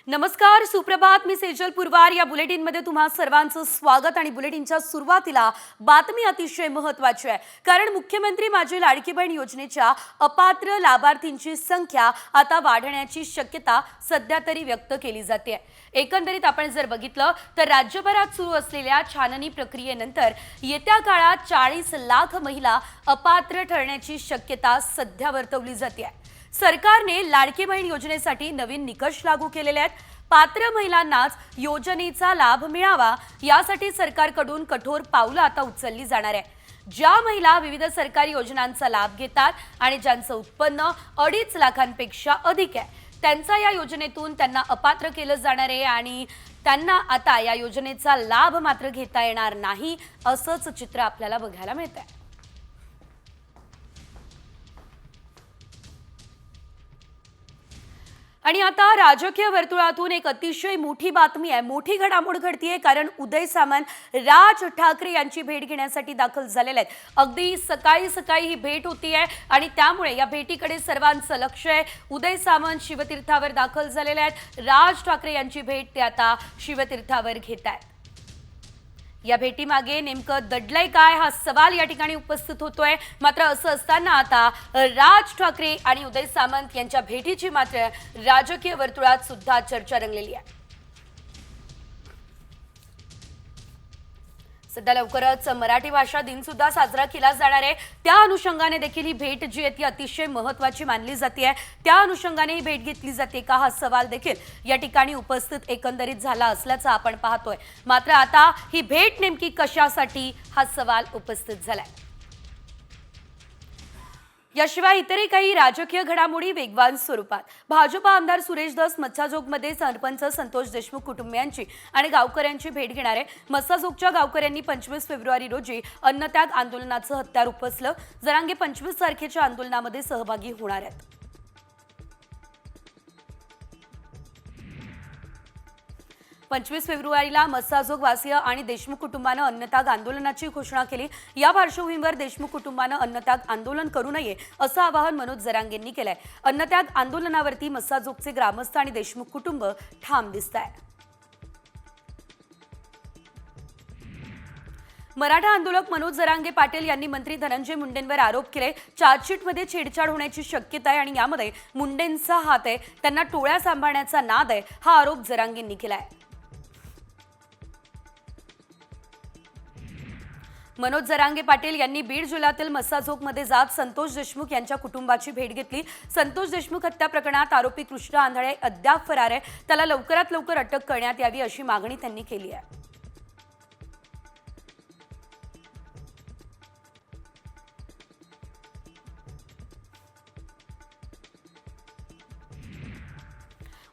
नमस्कार, सुप्रभात. मी सेजल पुरवार. या बुलेटिनमध्ये तुम्हा सर्वांचं स्वागत. आणि बुलेटिनच्या सुरुवातीला बातमी अतिशय महत्त्वाची आहे, कारण मुख्यमंत्री माझी लाडकी बहीण योजनेच्या अपात्र लाभार्थींची संख्या आता वाढण्याची शक्यता सध्या तरी व्यक्त केली जाते. एकंदरीत आपण जर बघितलं तर राज्यभरात सुरू असलेल्या छाननी प्रक्रियेनंतर येत्या काळात 40 लाख महिला अपात्र ठरण्याची शक्यता सध्या वर्तवली जाते. सरकारने लाडकी बहीण योजनेसाठी नवीन निकष लागू केलेले आहेत. पात्र महिलांनाच योजनेचा लाभ मिळावा यासाठी सरकारकडून कठोर पावलं आता उचलली जाणार आहे. ज्या महिला विविध सरकारी योजनांचा लाभ घेतात आणि ज्यांचं उत्पन्न 2.5 लाखांपेक्षा अधिक आहे, त्यांचा या योजनेतून त्यांना अपात्र केलं जाणार आहे आणि त्यांना आता या योजनेचा लाभ मात्र घेता येणार नाही, असंच चित्र आपल्याला बघायला मिळतंय. आणि आता राजकीय वर्तुळातून एक अतिशय मोठी बातमी आहे, मोठी घडामोड घडतीये, कारण उदय सामंत राज ठाकरे यांची भेट घेण्यासाठी दाखल झालेले आहेत. अगदी सकाळी सकाळी ही भेट होतीये आणि त्यामुळे या भेटीकडे सर्वांचं लक्ष आहे. उदय सामंत शिवतीर्थावर दाखल झालेले आहेत. राज ठाकरे यांची भेट ते आता शिवतीर्थावर घेत आहेत. या भेटीमागे नेमकं दडलंय काय, हा सवाल या ठिकाणी उपस्थित होतोय. मात्र असं असताना आता राज ठाकरे आणि उदय सामंत यांच्या भेटीची मात्र राजकीय वर्तुळात सुद्धा चर्चा रंगलेली आहे. सध्या लवकरच मराठी भाषा दिन सुद्धा साजरा केला जाणार आहे. त्या अनुषंगाने देखील ही भेट जी आहे ती अतिशय महत्त्वाची मानली जाते. त्या अनुषंगाने ही भेट घेतली जाते का, हा सवाल देखील या ठिकाणी उपस्थित एकंदरीत झाला असल्याचं आपण पाहतोय. मात्र आता ही भेट नेमकी कशासाठी, हा सवाल उपस्थित झालाय. याशिवाय इतरही काही राजकीय घडामोडी वेगवान स्वरूपात. भाजपा आमदार सुरेश धस मस्साजोगमध्ये सरपंच संतोष देशमुख कुटुंबियांची आणि गावकऱ्यांची भेट घेणार आहे. मस्साजोगच्या गावकऱ्यांनी 25 फेब्रुवारी रोजी अन्नत्याग आंदोलनाचं हत्यार उपसलं. जरांगे 25 तारखेच्या आंदोलनामध्ये सहभागी होणार आहेत. 25 फेब्रुवारीला मस्साजोग वासीय आणि देशमुख कुटुंबानं अन्नत्याग आंदोलनाची घोषणा केली. या पार्श्वभूमीवर देशमुख कुटुंबानं अन्नत्याग आंदोलन करू नये असं आवाहन मनोज जरांगेंनी केलंय. अन्नत्याग आंदोलनावरती मस्साजोगचे ग्रामस्थ आणि देशमुख कुटुंब ठाम दिसतायत. मराठा आंदोलक मनोज जरांगे पाटील यांनी मंत्री धनंजय मुंडेंवर आरोप केले. चार्जशीटमध्ये छेडछाड होण्याची शक्यता आहे आणि यामध्ये मुंडेंचा हात आहे, त्यांना टोळ्या सांभाळण्याचा नाद आहे, हा आरोप जरांगेंनी केलाय. मनोज जरांगे पाटील यांनी बीड जिल्ह्यातील मस्साजोगमध्ये जात संतोष देशमुख यांच्या कुटुंबाची भेट घेतली. संतोष देशमुख हत्या प्रकरणात आरोपी कृष्ण आंधळे अद्याप फरार आहे. त्याला लवकरात लवकर अटक करण्यात यावी अशी मागणी त्यांनी केली आहे.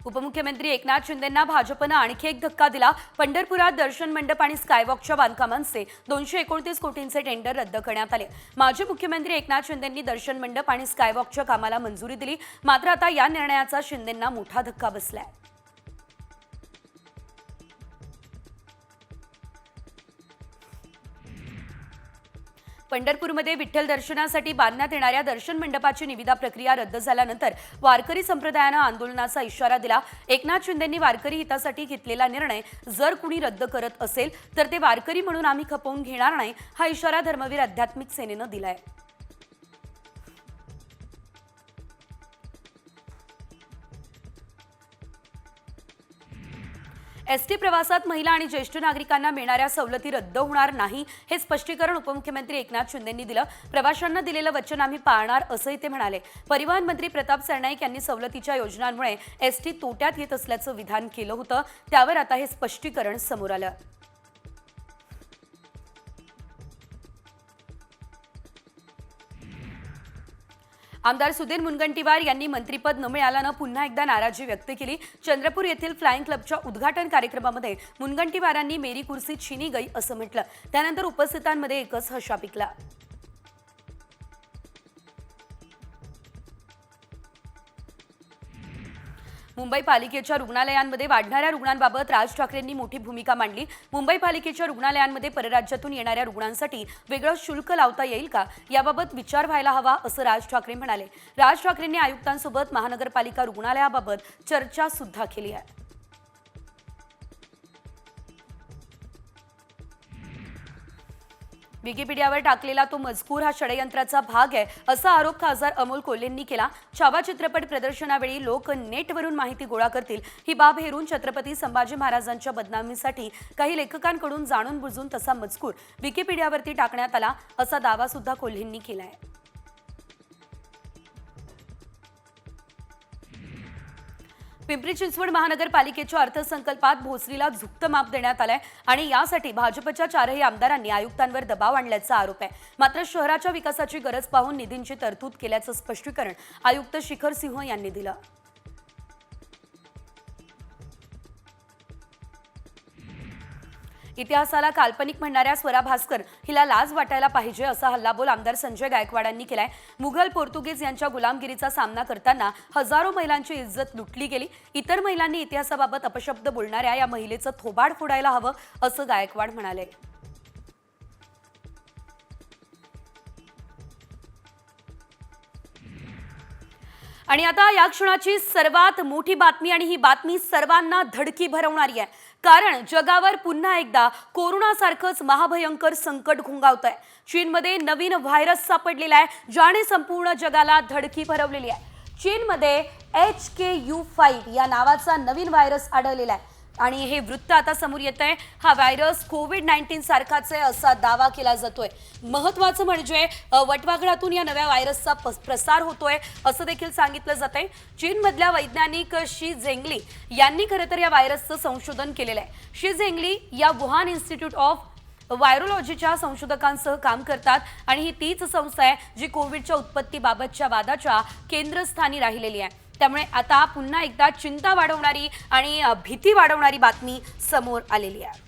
उपमुख्यमंत्री एकनाथ शिंदेंना भाजपनं आणखी एक धक्का दिला. पंढरपुरात दर्शन मंडप आणि स्कायवॉकच्या बांधकामांचे 229 कोटींचे टेंडर रद्द करण्यात आले. माजी मुख्यमंत्री एकनाथ शिंदेंनी दर्शन मंडप आणि स्कायवॉकच्या कामाला मंजुरी दिली. मात्र आता या निर्णयाचा शिंदेंना मोठा धक्का बसलाय. पंढरपूरमध्ये विठ्ठल दर्शनासाठी बांधण्यात येणाऱ्या दर्शन मंडपाची निविदा प्रक्रिया रद्द झाल्यानंतर वारकरी संप्रदायानं आंदोलनाचा इशारा दिला. एकनाथ शिंदेंनी वारकरी हितासाठी घेतलेला निर्णय जर कुणी रद्द करत असेल तर ते वारकरी म्हणून आम्ही खपवून घेणार नाही, हा इशारा धर्मवीर आध्यात्मिक सेनेनं दिलाय. एसटी प्रवासात महिला आणि ज्येष्ठ नागरिकांना मिळणाऱ्या सवलती रद्द होणार नाही, हे स्पष्टीकरण उपमुख्यमंत्री एकनाथ शिंदेंनी दिलं. प्रवाशांना दिलेलं वचन आम्ही पाळणार असंही ते म्हणाले. परिवहन मंत्री प्रताप सरनाईक यांनी सवलतीच्या योजनांमुळे एसटी तोट्यात येत असल्याचं विधान केलं होतं. त्यावर आता हे स्पष्टीकरण समोर आलं. आमदार सुधीर मुनगंटीवार यांनी मंत्रीपद न मिळाल्यानं पुन्हा एकदा नाराजी व्यक्त केली. चंद्रपूर येथील फ्लाइंग क्लबच्या उद्घाटन कार्यक्रमामध्ये मुनगंटीवारांनी मेरी कुर्सी छीनी गई असं म्हटलं. त्यानंतर उपस्थितांमध्ये एकच हशा पिकला. मुंबई पालिकेच्या रुग्णालयांमध्ये वाढणाऱ्या रुग्णांबाबत राज ठाकरेंनी मोठी भूमिका मांडली। मुंबई पालिकेच्या रुग्णालयांमध्ये परराज्यातून येणाऱ्या रुग्णांसाठी वेगळं शुल्क लावता येईल का याबाबत विचार व्हायला हवा असं राज ठाकरे म्हणाले। राज ठाकरेंनी आयुक्तांसोबत महानगरपालिका रुग्णालयाबाबत चर्चा सुद्धा केली आहे। विकिपीडियावर टाकलेला तो मजकूर हा षडयंत्राचा भाग आहे असा आरोप खासदार अमोल कोल्हेंनी केला। छावा चित्रपट प्रदर्शनावेळी लोक नेटवरून माहिती गोळा करतील ही बाब हेरून छत्रपती संभाजी महाराजांच्या बदनामीसाठी काही लेखकांकडून जाणून बुजून तसा मजकूर विकिपीडियावरती टाकण्यात आला असा दावा सुद्धा कोल्हेंनी केला आहे। पिंपरी चिंचवड महानगरपालिकेच्या अर्थसंकल्पात भोसरीला झुकतं माप देण्यात आलंय आणि यासाठी भाजपच्या 4ही आमदारांनी आयुक्तांवर दबाव आणल्याचा आरोप आहे। मात्र शहराच्या विकासाची गरज पाहून निधींची तरतूद केल्याचं स्पष्टीकरण आयुक्त शिखर सिंह यांनी दिलं। इतिहासाला काल्पनिक म्हणणाऱ्या स्वरा भास्कर हिला लाज वाटायला पाहिजे असा हल्लाबोल आमदार संजय गायकवाडांनी केलाय। मुघल पोर्तुगीज यांच्या गुलामगिरीचा सामना करताना हजारो महिलांची इज्जत लुटली गेली। इतर महिलांनी इतिहासाबाबत अपशब्द बोलणाऱ्या या महिलेचं थोबाड फोडायला हवं असं गायकवाड म्हणाले। आणि आता या क्षणाची सर्वात मोठी बातमी आणि ही बातमी सर्वांना धडकी भरवणारी आहे, कारण जगावर पुन्हा एकदा कोरोनासारखंच महाभयंकर संकट घुंगावतंय। चीनमध्ये नवीन व्हायरस सापडलेला आहे ज्याने संपूर्ण जगाला धडकी भरवलेली आहे। चीनमध्ये HKU5 या नावाचा नवीन व्हायरस आढळलेला आहे आणि हे वृत्त आता समोर येत आहे। हा व्हायरस कोविड-19 सारखाच आहे असा दावा केला जातोय। महत्त्वाचं म्हणजे वटवाघळातून या नव्या व्हायरसचा प्रसार होतोय असं देखील सांगितलं जातंय। चीनमधल्या वैज्ञानिक शी झेंगली यांनी खरं तर या व्हायरसचं संशोधन केलेलं आहे। शी झेंगली या वुहान इन्स्टिट्यूट ऑफ व्हायरोलॉजीच्या संशोधकांसह काम करतात आणि ही तीच संस्था आहे जी कोविडच्या उत्पत्तीबाबतच्या वादाच्या केंद्रस्थानी राहिलेली आहे। त्यामुळे आता पुन्हा एकदा चिंता वाढवणारी आणि भीती वाढवणारी बातमी समोर आलेली आहे।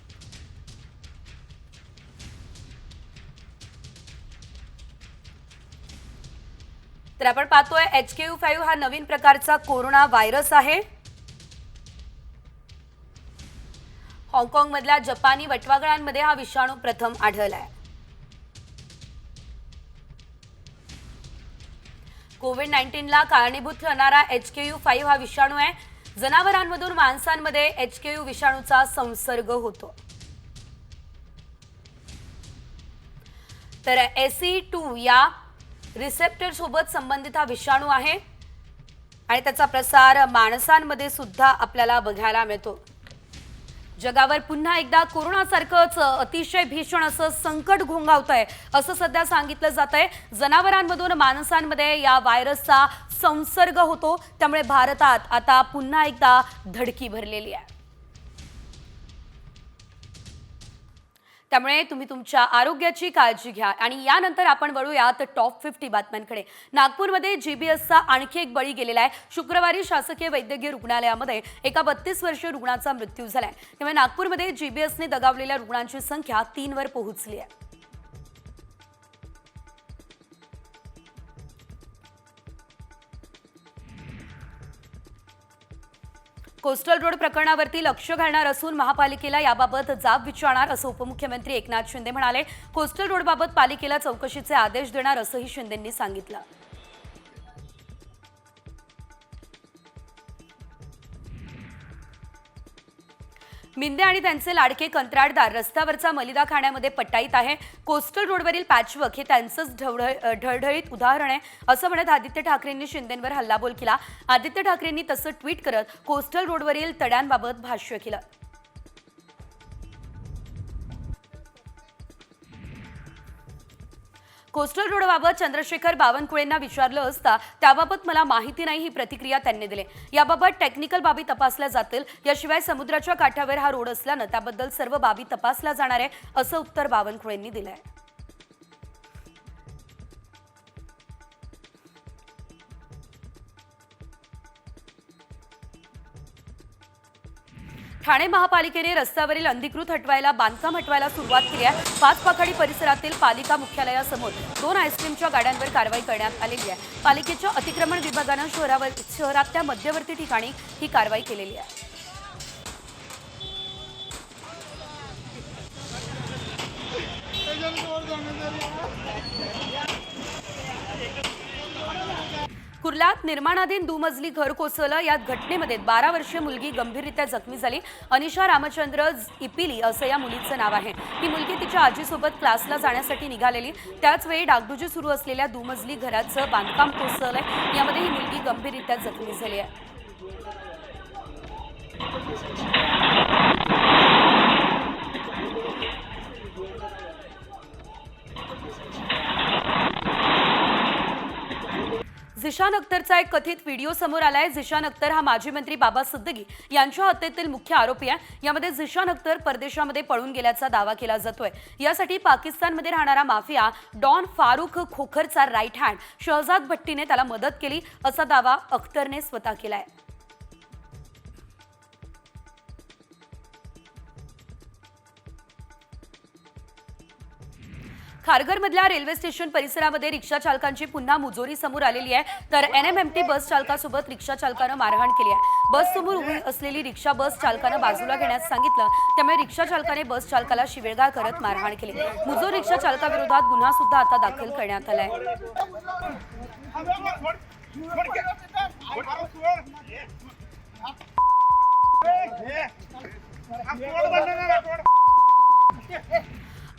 तर आपण पाहतोय HKU5 हा नवीन प्रकारचा कोरोना व्हायरस आहे। हाँगकाँग मधल्या जपानी वटवाघळांमध्ये हा विषाणू प्रथम आढळलाय। कोविड-19ला कारणीभूत ठरणारा HKU5 हा विषाणू आहे। जनावरांमधून माणसांमध्ये HKU विषाणूचा संसर्ग होतो। तर SE2 या रिसेप्टर सोबत संबंधित हा विषाणू आहे आणि त्याचा प्रसार माणसांमध्ये सुद्धा आपल्याला बघायला मिळतो। जगावर पुन्हा एकदा कोरोनासारखंच अतिशय भीषण असं संकट घोंगावतंय असं सध्या सांगितलं जातंय। जनावरांमधून माणसांमध्ये या व्हायरसचा संसर्ग होतो, त्यामुळे भारतात आता पुन्हा एकदा धडकी भरलेली आहे। त्यामुळे तुम्ही तुमच्या आरोग्याची काळजी घ्या आणि यानंतर आपण वळूयात टॉप 50 बातम्यांकडे। नागपूरमध्ये GBSचा आणखी एक बळी गेलेला आहे। शुक्रवारी शासकीय वैद्यकीय रुग्णालयामध्ये एका 32 वर्षीय रुग्णाचा मृत्यू झालाय। त्यामुळे नागपूरमध्ये GBSने दगावलेल्या रुग्णांची संख्या 3 वर पोहोचली आहे। कोस्टल रोड प्रकरणावरती लक्ष घालणार असून महापालिकेला याबाबत जाब विचारणार असं उपमुख्यमंत्री एकनाथ शिंदे म्हणाले। कोस्टल रोडबाबत पालिकेला चौकशीचे आदेश देणार असंही शिंदेंनी सांगितलं। मिंदे आणि त्यांचे लाडके कंत्राटदार रस्त्यावरचा मलिदा खाण्यामध्ये पट्टाईत आहे। कोस्टल रोडवरील पॅचवर्क हे त्यांचंच ढळढळीत उदाहरण आहे असं म्हणत आदित्य ठाकरेंनी शिंदेंवर हल्लाबोल केला। आदित्य ठाकरेंनी तसं ट्विट करत कोस्टल रोडवरील तड्यांबाबत भाष्य केलं। कोस्टल रोडबाबत चंद्रशेखर बावनकुळेंना विचारलं असता त्याबाबत मला माहिती नाही ही प्रतिक्रिया त्यांनी दिली। याबाबत टेक्निकल बाबी तपासल्या जातील, याशिवाय समुद्राच्या काठावर हा रोड असल्यानं त्याबद्दल सर्व बाबी तपासल्या जाणार आहे असं उत्तर बावनकुळेंनी दिलंय। ठाणे महापालिकेने रस्त्यावरील अनधिकृत बांधकाम हटवायला सुरुवात केली आहे। पाचपाखाडी परिसरातील पालिका मुख्यालयासमोर 2 आईस्क्रीमच्या गाड्यांवर कारवाई करण्यात आलेली आहे। पालिकेच्या अतिक्रमण विभागानं शहरातल्या मध्यवर्ती ठिकाणी ही कारवाई केलेली आहे। कुर्ल्यात निर्माणाधीन दुमजली घर कोसळलं। या घटनेमध्ये 12 वर्षीय मुलगी गंभीररित्या जखमी झाली। अनिशा रामचंद्र इपिली असं या मुलीचं नाव आहे। ही मुलगी तिच्या आजीसोबत क्लासला जाण्यासाठी निघालेली। त्याच वेळी डागडुजी सुरू असलेल्या दुमजली घराचं बांधकाम कोसळलंय। यामध्ये ही मुलगी गंभीररित्या जखमी झाली आहे। झिशान अख्तरचा एक कथित व्हिडिओ समोर आलाय। झिशान अख्तर हा माजी मंत्री बाबा सिद्दीकी यांच्या हत्येतील मुख्य आरोपी आहे। यामध्ये झिशान अख्तर परदेशामध्ये पळून गेल्याचा दावा केला जातोय। यासाठी पाकिस्तानमध्ये राहणारा माफिया डॉन फारुख खोखरचा राईट हँड शहजाद भट्टीने त्याला मदत केली असा दावा अख्तरने स्वतः केलाय। खारघरमधल्या रेल्वे स्टेशन परिसरामध्ये रिक्षा चालकांची पुन्हा मुजोरी समोर आलेली आहे। तर NMMT बस चालकासोबत रिक्षा चालकानं मारहाण केली आहे। बस समोर उभी असलेली रिक्षा बस चालकानं बाजूला घेण्यास सांगितलं, त्यामुळे रिक्षा चालकाने बस चालकाला शिवेगाळ करत मारहाण केली। मुजोर रिक्षा चालकाविरोधात गुन्हा सुद्धा आता दाखल करण्यात आलाय।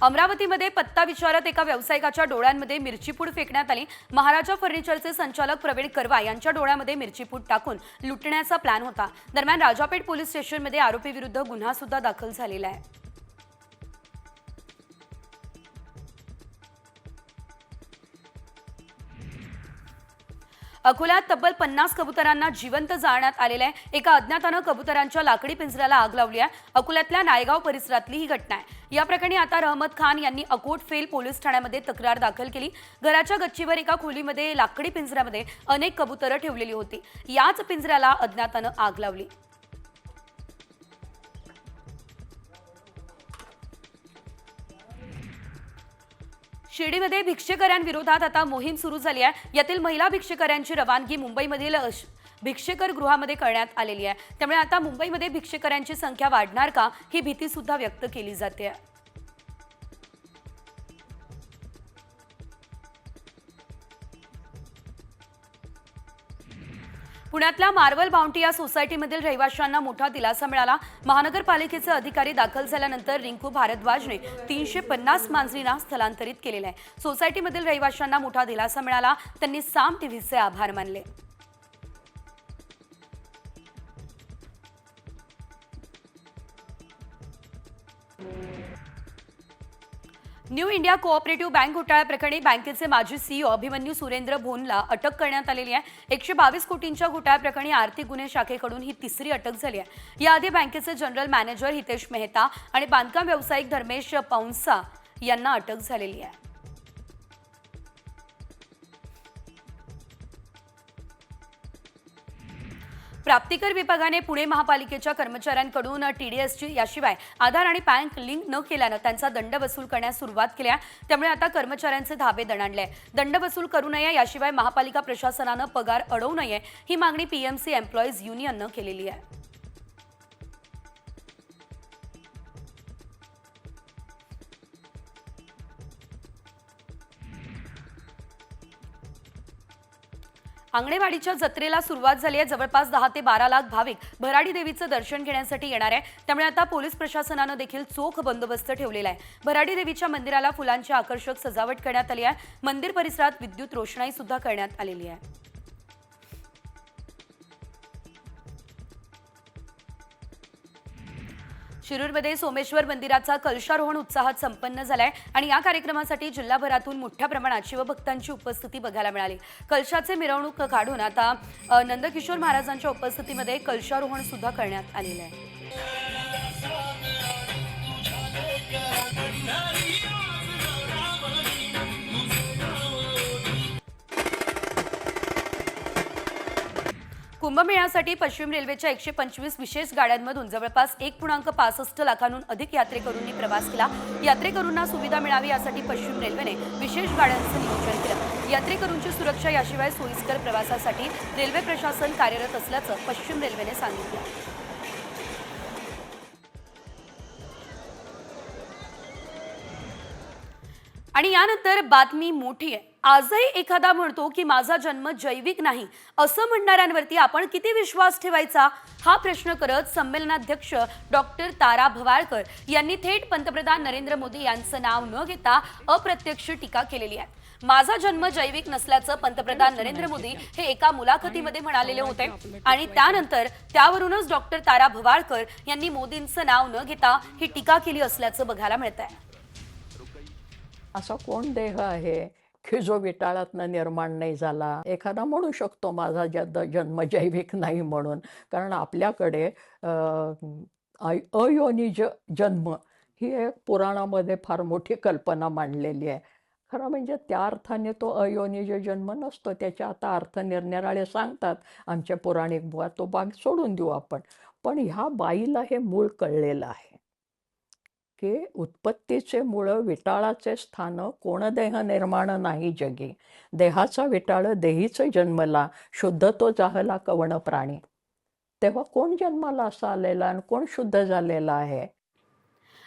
अमरावतीमध्ये पत्ता विचारत एका व्यावसायिकाच्या डोळ्यांमध्ये मिरचीपूड फेकण्यात आली। महाराजा फर्निचरचे संचालक प्रवीण करवा यांच्या डोळ्यामध्ये मिरचीपूड टाकून लुटण्याचा प्लॅन होता। दरम्यान राजापेठ पोलीस स्टेशनमध्ये आरोपीविरुद्ध गुन्हा सुद्धा दाखल झालेला आहे। अकोल्यात तब्बल 50 कबुतरांना जिवंत जाळण्यात आलेले आहे। एका अज्ञातानं कबुतरांच्या लाकडी पिंजऱ्याला आग लावली आहे। अकोल्यातल्या नायगाव परिसरातली ही घटना आहे। या प्रकरणी आता रहमत खान यांनी अकोटफेल पोलीस ठाण्यामध्ये तक्रार दाखल केली। घराच्या गच्चीवर एका खोलीमध्ये लाकडी पिंजऱ्यामध्ये अनेक कबुतरं ठेवलेली होती। याच पिंजऱ्याला अज्ञातानं आग लावली। शिर्डीमध्ये भिक्षेकऱ्यांविरोधात आता मोहीम सुरू झाली आहे। यातील महिला भिक्षेकऱ्यांची रवानगी मुंबईमधील भिक्षेकर गृहामध्ये करण्यात आलेली आहे। त्यामुळे आता मुंबईमध्ये भिक्षेकऱ्यांची संख्या वाढणार का ही भीती सुद्धा व्यक्त केली जाते। पुण्यातल्या मार्वल बाउंटी या सोसायटीमधील रहिवाशांना मोठा दिलासा मिळाला। महानगरपालिकेचे अधिकारी दाखल झाल्यानंतर रिंकू भारद्वाजने 350 मांजरींना स्थलांतरित केलेले आहे। सोसायटीमधील रहिवाशांना मोठा दिलासा मिळाला। त्यांनी साम टीव्हीचे आभार मानले। न्यू इंडिया कोऑपरेटिव्ह बँक घोटाळा प्रकरणी बँकेचे माजी CEO अभिमन्यू सुरेंद्र भोनला अटक करण्यात आलेली आहे। 122 कोटींच्या घोटाळा प्रकरणी आर्थिक गुन्हे शाखेकडून ही तिसरी अटक झाली आहे। याआधी बँकेचे जनरल मॅनेजर हितेश मेहता आणि बांधकाम व्यावसायिक धर्मेश पौंसा यांना अटक झालेली आहे। प्राप्तिकर विभागाने पुणे महापालिकेच्या कर्मचाऱ्यांकडून TDSची याशिवाय आधार आणि पॅन लिंक न केल्यानं त्यांचा दंड वसूल करण्यास सुरुवात केली आहे। त्यामुळे आता कर्मचाऱ्यांचे धाबे दणाणले। दंड वसूल करू नये, याशिवाय महापालिका प्रशासनानं पगार अडवू नये ही मागणी PMC एम्प्लॉईज युनियननं केलेली आहे। आंगणेवाडीच्या जत्रेला सुरुवात झाली आहे। जवळपास 10 ते 12 लाख भाविक भराडी देवीचं दर्शन घेण्यासाठी येणार आहे। त्यामुळे आता पोलीस प्रशासनानं देखील चोख बंदोबस्त ठेवलेला आहे। भराडी देवीच्या मंदिराला फुलांची आकर्षक सजावट करण्यात आली आहे। मंदिर परिसरात विद्युत रोषणाई सुद्धा करण्यात आलेली आहे। शिरूरमध्ये सोमेश्वर मंदिराचा कलशारोहण उत्साहात संपन्न झालाय आणि या कार्यक्रमासाठी जिल्हाभरातून मोठ्या प्रमाणात शिवभक्तांची उपस्थिती बघायला मिळाली। कलशाचे मिरवणूक काढून आता नंदकिशोर महाराजांच्या उपस्थितीमध्ये कलशारोहण सुद्धा करण्यात आलेले आहे। कुंभमेळ्यासाठी पश्चिम रेल्वेच्या 125 विशेष गाड्यांमधून जवळपास 1.65 लाखांहून अधिक यात्रेकरूंनी प्रवास केला। यात्रेकरूंना सुविधा मिळावी यासाठी पश्चिम रेल्वेने विशेष गाड्यांचं नियोजन केलं। यात्रेकरूंची सुरक्षा याशिवाय सोयीस्कर प्रवासासाठी रेल्वे प्रशासन कार्यरत असल्याचं पश्चिम रेल्वेने सांगितलं। आणि यानंतर बातमी मोठी आहे। आजही एखादा म्हणतो की माझा जन्म जैविक नाही असं म्हणणाऱ्यांवरती आपण किती विश्वास ठेवायचा हा प्रश्न करत संमेलनाध्यक्ष डॉक्टर तारा भवाळकर यांनी थेट पंतप्रधान नरेंद्र मोदी यांचं नाव न घेता अप्रत्यक्ष टीका केलेली आहे। माझा जन्म जैविक नसल्याचं पंतप्रधान नरेंद्र मोदी हे एका मुलाखतीमध्ये म्हणालेले होते आणि त्यानंतर त्यावरूनच डॉक्टर तारा भवाळकर यांनी मोदींचं नाव न घेता ही टीका केली असल्याचं बघायला मिळतंय। असा कोण देह आहे की जो विटाळातनं निर्माण नाही झाला? एखादा म्हणू शकतो माझा जन्म जैविक नाही म्हणून, कारण आपल्याकडे अयोनिज जन्म ही एक पुराणामध्ये फार मोठी कल्पना मांडलेली आहे। खरं म्हणजे त्या अर्थाने तो अयोनिज जन्म नसतो, त्याचे आता अर्थ निरनिराळे सांगतात आमचे पौराणिक बुवा, तो भाग सोडून देऊ आपण। पण ह्या बाईला हे मूळ कळलेलं आहे की उत्पत्तीचे मूळ विटाळाचे स्थान कोण देह निर्माण नाही जगी, देहाचा विटाळ देहीच जन्मला, शुद्ध तो जाहला कवण प्राणी। तेव्हा कोण जन्माला असा आलेला आणि कोण शुद्ध झालेला आहे?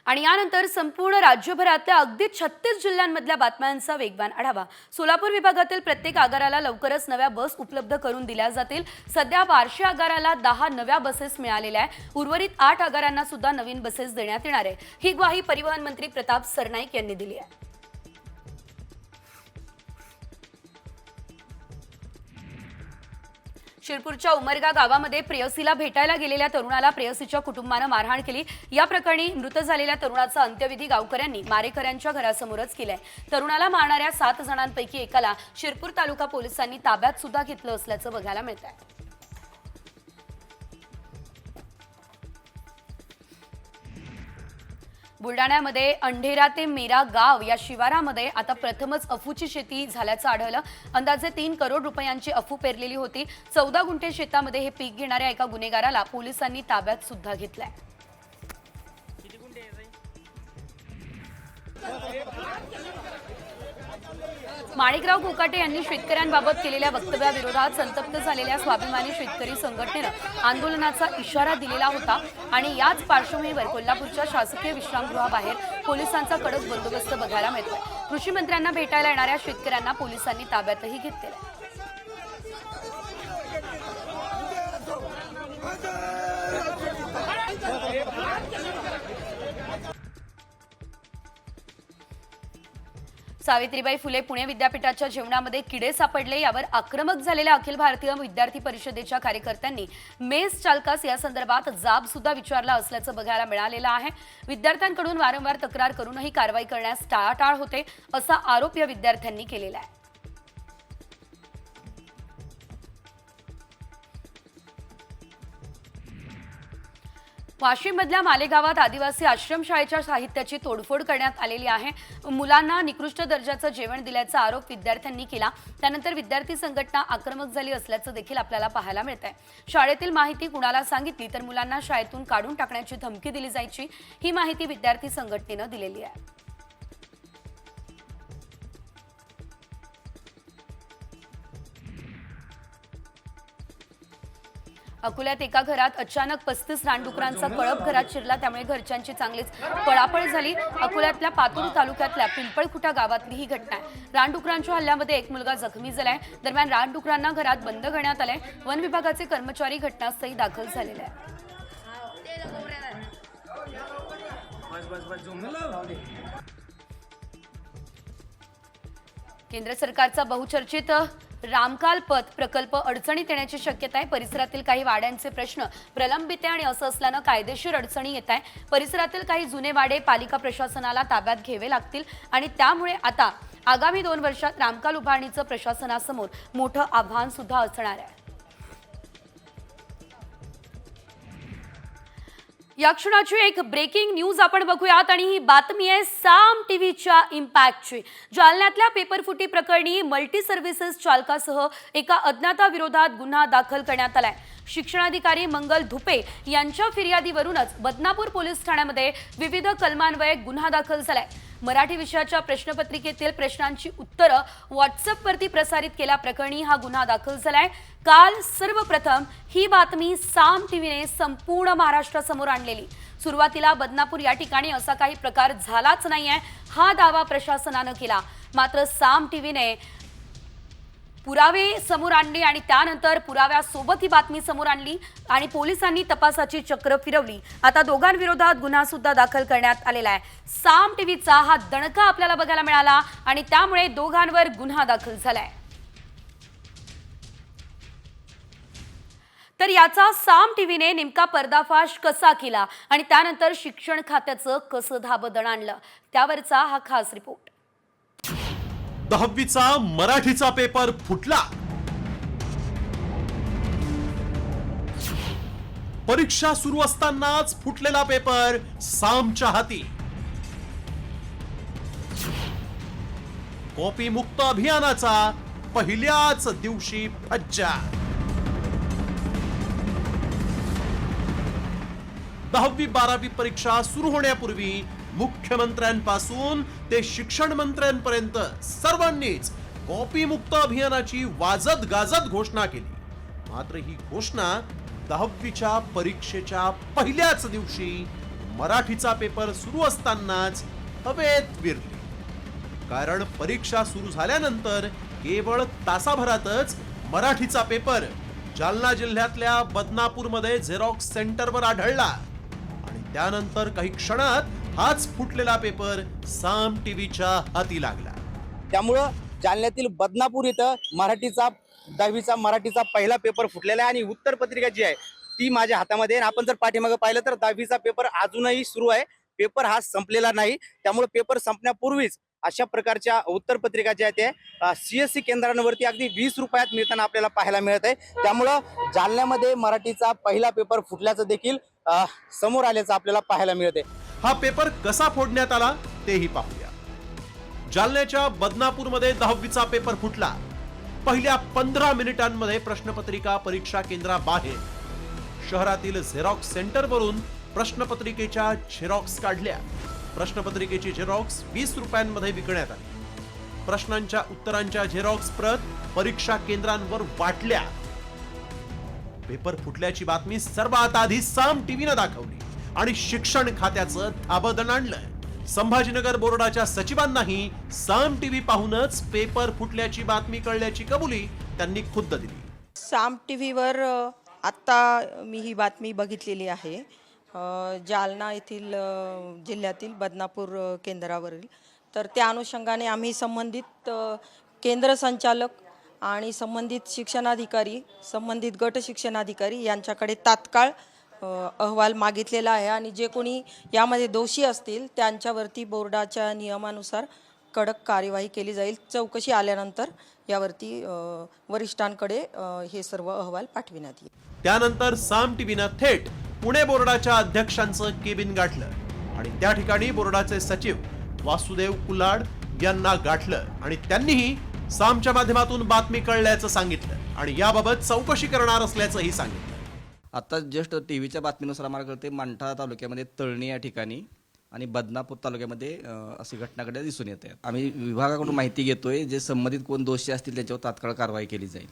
आणि यानंतर संपूर्ण राज्यभरातल्या अगदी 36 जिल्ह्यांमधल्या बातम्यांचा वेगवान आढावा। सोलापूर विभागातील प्रत्येक आगाराला लवकरच नव्या बस उपलब्ध करून दिल्या जातील। सध्या बार्शी आगाराला 10 नव्या बसेस मिळालेल्या आहे, उर्वरित 8 आगारांना सुद्धा नवीन बसेस देण्यात येणार आहे। ही ग्वाही परिवहन मंत्री प्रताप सरनाईक यांनी दिली आहे। शिरपूरच्या उमरगा गावामध्ये प्रेयसीला भेटायला गेलेल्या तरुणाला प्रेयसीच्या कुटुंबानं मारहाण केली। या प्रकरणी मृत झालेल्या तरुणाचा अंत्यविधी गावकऱ्यांनी मारेकऱ्यांच्या घरासमोरच केलाय। तरुणाला मारणाऱ्या 7 जणांपैकी एकाला शिरपूर तालुका पोलिसांनी ताब्यात सुद्धा घेतलं असल्याचं बघायला मिळतंय। बुलडाण्यामध्ये अंढेरा ते मेरा गाव या शिवारामध्ये आता प्रथमच अफूची शेती झाल्याचं आढळलं। अंदाजे 3 करोड रुपयांची अफू पेरलेली होती। 14 गुंठे शेतामध्ये हे पीक घेणाऱ्या एका गुन्हेगाराला पोलिसांनी ताब्यात सुद्धा घेतलंय। माणिकराव कोकाटे यांनी शेतकऱ्यांबाबत केलेल्या वक्तव्याविरोधात संतप्त झालेल्या स्वाभिमानी शेतकरी संघटनेनं आंदोलनाचा इशारा दिलेला होता आणि याच पार्श्वभूमीवर कोल्हापूरच्या शासकीय विश्रामगृहाबाहेर पोलिसांचा कडक बंदोबस्त बघायला मिळतोय। कृषी मंत्र्यांना भेटायला येणाऱ्या शेतकऱ्यांना पोलिसांनी ताब्यातही घेतलेलं आहे। सावित्रीबाई फुले पुणे विद्यापीठाच्या जेवणामध्ये किडे सापडले, यावर आक्रमक झालेल्या अखिल भारतीय विद्यार्थी परिषदेच्या कार्यकर्त्यांनी मेस चालकास या संदर्भात जाब सुद्धा विचारला असल्याचं बघायला मिळालेलं आहे। विद्यार्थ्यांकडून वारंवार तक्रार करूनही कारवाई करण्यास टाळाटाळ होते असा आरोप या विद्यार्थ्यांनी केलेला आहे। वाशिममधल्या मालेगावात आदिवासी आश्रमशाळेच्या साहित्याची तोडफोड करण्यात आलेली आहे। मुलांना निकृष्ट दर्जाचं जेवण दिल्याचा आरोप विद्यार्थ्यांनी केला। त्यानंतर विद्यार्थी संघटना आक्रमक झाली असल्याचं देखील आपल्याला पाहायला मिळतंय। शाळेतील माहिती कुणाला सांगितली तर मुलांना शाळेतून काढून टाकण्याची धमकी दिली जायची, ही माहिती विद्यार्थी संघटनेनं दिलेली आहे। अकोल्यात एका घरात अचानक 35 रानडुकरांचा कळप घरात शिरला, त्यामुळे घरच्यांची चांगलीच पळापळ झाली। अकोल्यातल्या पातूर तालुक्यातल्या पिंपळखुटा गावातली ही घटना आहे। रानडुकरांच्या हल्ल्यामध्ये एक मुलगा जखमी झालाय। दरम्यान रानडुकरांना घरात बंद करण्यात आलंय। वन विभागाचे कर्मचारी घटनास्थळी दाखल झालेले आहेत। केंद्र सरकारचा बहुचर्चित रामकाल पथ प्रकल्प अडचणीत येण्याची शक्यता आहे। परिसरातील काही वाड्यांचे प्रश्न प्रलंबित आहे आणि असं असल्यानं कायदेशीर अडचणी येत आहे। परिसरातील काही जुने वाडे पालिका प्रशासनाला ताब्यात घ्यावे लागतील आणि त्यामुळे आता आगामी 2 वर्षात रामकाल उभारणीचं प्रशासनासमोर मोठं आव्हान सुद्धा असणार आहे। या क्षणाची एक ब्रेकिंग न्यूज आपण बघूयात आणि ही बातमी आहे साम टीव्हीच्या इम्पॅक्टची। जालन्यातल्या पेपरफुटी प्रकरणी मल्टी सर्व्हिसेस चालकासह एका अज्ञाताविरोधात गुन्हा दाखल करण्यात आलाय। शिक्षणाधिकारी मंगल धुपे यांच्या फिर्यादीवरूनच बदनापूर पोलीस ठाण्यामध्ये विविध कलमान्वये गुन्हा दाखल झालाय। मराठी विषयाच्या प्रश्नपत्रिकेतील प्रश्नांची उत्तरं व्हॉट्सअपवरती प्रसारित केल्याप्रकरणी हा गुन्हा दाखल झालाय। काल सर्वप्रथम ही बातमी साम टीव्हीने संपूर्ण महाराष्ट्रासमोर आणलेली। सुरुवातीला बदनापूर या ठिकाणी असा काही प्रकार झालाच नाहीये हा दावा प्रशासनानं केला, मात्र साम टीव्हीने पुरावे समोर आणले आणि त्यानंतर पुराव्यासोबत ही बातमी समोर आणली आणि पोलिसांनी तपासाची चक्र फिरवली. आता दोघांविरोधात गुन्हा सुद्धा दाखल करण्यात आलेला आहे. साम टीव्हीचा हा दणका आपल्याला बघायला मिळाला आणि त्यामुळे दोघांवर गुन्हा दाखल झालाय. तर याचा साम टीव्हीने नेमका पर्दाफाश कसा केला आणि त्यानंतर शिक्षण खात्याचं कसं धाबदण आणलं, त्यावरचा हा खास रिपोर्ट. 10वीचा मराठीचा पेपर फुटला. परीक्षा सुरू असतानाच फुटलेला पेपर सामच्या हाती. कॉपी मुक्त अभियानाचा पहिल्याच दिवशी फज्जा. 10वी 12वी परीक्षा सुरू होण्यापूर्वी मुख्यमंत्र्यांपासून ते शिक्षण मंत्र्यांपर्यंत सर्वांनीच कॉपी मुक्त अभियानाची वाजत गाजत घोषणा केली. मात्र ही घोषणा 10वीच्या परीक्षेच्या पहिल्याच दिवशी मराठीचा पेपर सुरू असतानाच हवेत विरली. कारण परीक्षा सुरू झाल्यानंतर केवळ तासाभरातच मराठीचा पेपर जालना जिल्ह्यातल्या बदनापूरमध्ये झेरॉक्स सेंटरवर आढळला आणि त्यानंतर काही क्षणात हाच फुटलेला पेपर साम टीव्हीच्या हाती लागला. त्यामुळं जालन्यातील बदनापूर इथं 10वीचा मराठीचा पहिला पेपर फुटलेला आहे आणि उत्तर पत्रिका जी आहे ती माझ्या हातामध्ये आहे. आपण जर पाठीमागे पाहिलं तर 10वीचा पेपर अजूनही सुरू आहे. पेपर हा संपलेला नाही. त्यामुळे पेपर संपण्यापूर्वीच अशा प्रकारच्या उत्तर पत्रिका ज्या आहेत त्या CSC केंद्रांवरती अगदी 20 रुपयात मिळताना आपल्याला पाहायला मिळत आहे. त्यामुळं जालन्यामध्ये मराठीचा पहिला पेपर फुटल्याचं देखील समोर आल्याचं आपल्याला पाहायला मिळत आहे. हा पेपर कसा फोडण्यात आला तेही पाहूया. जालन्याच्या बदनापूरमध्ये 10वीचा पेपर फुटला. पहिल्या 15 मिनिटांमध्ये प्रश्नपत्रिका परीक्षा केंद्राबाहेर शहरातील झेरॉक्स सेंटरवरून प्रश्नपत्रिकेच्या झेरॉक्स काढल्या. प्रश्नपत्रिकेची झेरॉक्स 20 रुपयांमध्ये विकण्यात आली. प्रश्नांच्या उत्तरांच्या झेरॉक्स प्रत परीक्षा केंद्रांवर वाटल्या. पेपर फुटल्याची बातमी सर्वात आधी साम टीव्हीनं दाखवली आणि शिक्षण खात्याचं धाबदण आणलं. संभाजीनगर बोर्डाच्या सचिवांनाही साम टीव्ही पाहूनच पेपर फुटल्याची बातमी कळल्याची कबुली त्यांनी खुद्द दिली. साम टीव्हीवर आत्ता मी ही बातमी बघितलेली आहे. जालना येथील जिल्ह्यातील बदनापूर केंद्रावरील. तर त्या अनुषंगाने आम्ही संबंधित केंद्र संचालक आणि संबंधित शिक्षणाधिकारी, संबंधित गट शिक्षणाधिकारी यांच्याकडे तात्काळ अहवाल मागितलेला आहे आणि जे कोणी यामध्ये दोषी असतील त्यांच्यावरती बोर्डाच्या नियमानुसार कडक कार्यवाही केली जाईल. चौकशी आल्यानंतर यावरती वरिष्ठांकडे हे सर्व अहवाल पाठविण्यात येईल. त्यानंतर साम टीव्हीनं थेट पुणे बोर्डाच्या अध्यक्षांचं केबिन गाठलं आणि त्या ठिकाणी बोर्डाचे सचिव वासुदेव कुलाड यांना गाठलं आणि त्यांनीही सामच्या माध्यमातून बातमी कळल्याचं सांगितलं आणि याबाबत चौकशी करणार असल्याचंही सांगितलं. आता जस्ट टीव्हीच्या बातमीनुसार आम्हाला कळते मंठा तालुक्यामध्ये तळणी या ठिकाणी आणि बदनापूर तालुक्यामध्ये अशी घटना घडल्या दिसून येते. आम्ही विभागाकडून माहिती घेतोय, जे संबंधित कोण दोषी असतील त्यांच्यावर तात्काळ कारवाई केली जाईल.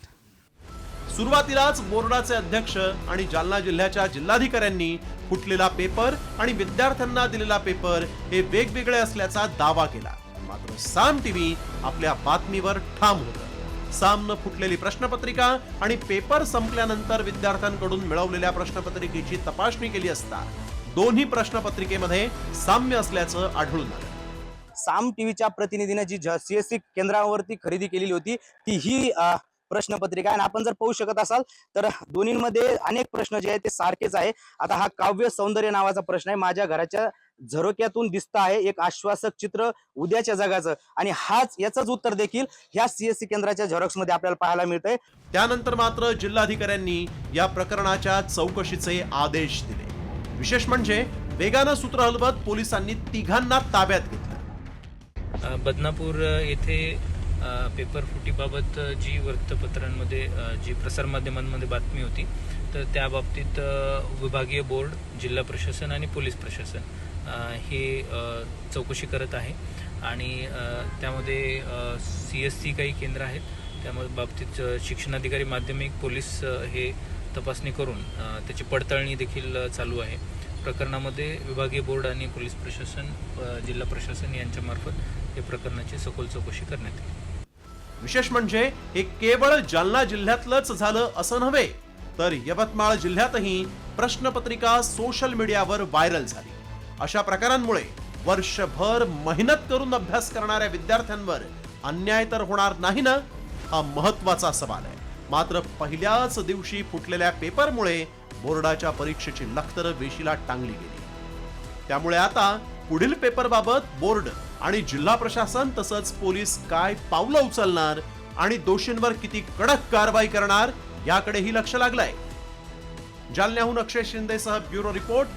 सुरुवातीलाच बोर्डाचे अध्यक्ष आणि जालना जिल्ह्याच्या जिल्हाधिकाऱ्यांनी फुटलेला पेपर आणि विद्यार्थ्यांना दिलेला पेपर हे वेगवेगळे असल्याचा दावा केला. मात्र साम टीव्ही आपल्या बातमीवर ठाम होतं. सामनं फुटलेली प्रश्नपत्रिका आणि पेपर संपल्यानंतर विद्यार्थ्यांकडून मिळवलेल्या प्रश्नपत्रिकेची तपासणी केली असता दोन्ही प्रश्नपत्रिकेमध्ये साम्य असल्याचं आढळून आलं. साम टीव्हीच्या प्रतिनिधीने जी CSC केंद्रावरती खरेदी केलेली होती ती ही प्रश्नपत्रिका आणि आपण जर पाहू शकत असाल तर दोन्हीमध्ये अनेक प्रश्न जे आहेत ते सारखेच आहे. आता हा काव्य सौंदर्य नावाचा प्रश्न आहे. माझ्या घराच्या झरोक्यातून दिसत आहे एक आश्वासक चित्र उद्याच्या जगाचं आणि याचंच उत्तर देखील ह्या CSC केंद्राच्या झेरॉक्स मध्ये आपल्याला पाहायला मिळतंय. त्यानंतर मात्र जिल्हाधिकाऱ्यांनी या प्रकरणाच्या चौकशीचे आदेश दिले. विशेष म्हणजे वेगानं सूत्र हलवत पोलिसांनी तिघांना ताब्यात घेतलं. बदनापूर येथे पेपर फुटीबाबत जी वृत्तपत्रांमध्ये जी प्रसारमाध्यमांमध्ये बातमी होती तर त्या बाबतीत विभागीय बोर्ड, जिल्हा प्रशासन आणि पोलीस प्रशासन हे चौकशी करत आहे आणि त्यामध्ये CSC काही केंद्र आहेत. त्यामध्ये बाबतीत शिक्षणाधिकारी, माध्यमिक, पोलीस हे तपासणी करून त्याची पडताळणी देखील चालू आहे. प्रकरणामध्ये विभागीय बोर्ड आणि पोलीस प्रशासन, जिल्हा प्रशासन यांच्यामार्फत या प्रकरणाची सखोल चौकशी करण्यात येईल. विशेष म्हणजे हे केवळ जालना जिल्ह्यातलंच झालं असं नव्हे, तर यवतमाळ जिल्ह्यातही प्रश्नपत्रिका सोशल मीडियावर व्हायरल झाली. अशा प्रकारांमुळे वर्षभर मेहनत करून अभ्यास करणाऱ्या विद्यार्थ्यांवर अन्याय तर होणार नाही ना, हा महत्वाचा सवाल आहे. मात्र पहिल्याच दिवशी फुटलेल्या पेपरमुळे बोर्डाच्या परीक्षेची लखतर वेशीला टांगली गेली. त्यामुळे आता पुढील पेपरबाबत बोर्ड आणि जिल्हा प्रशासन तसंच पोलीस काय पावलं उचलणार आणि दोषींवर किती कडक कारवाई करणार याकडेही लक्ष लागलंय. जालन्याहून अक्षय शिंदेसह ब्युरो रिपोर्ट,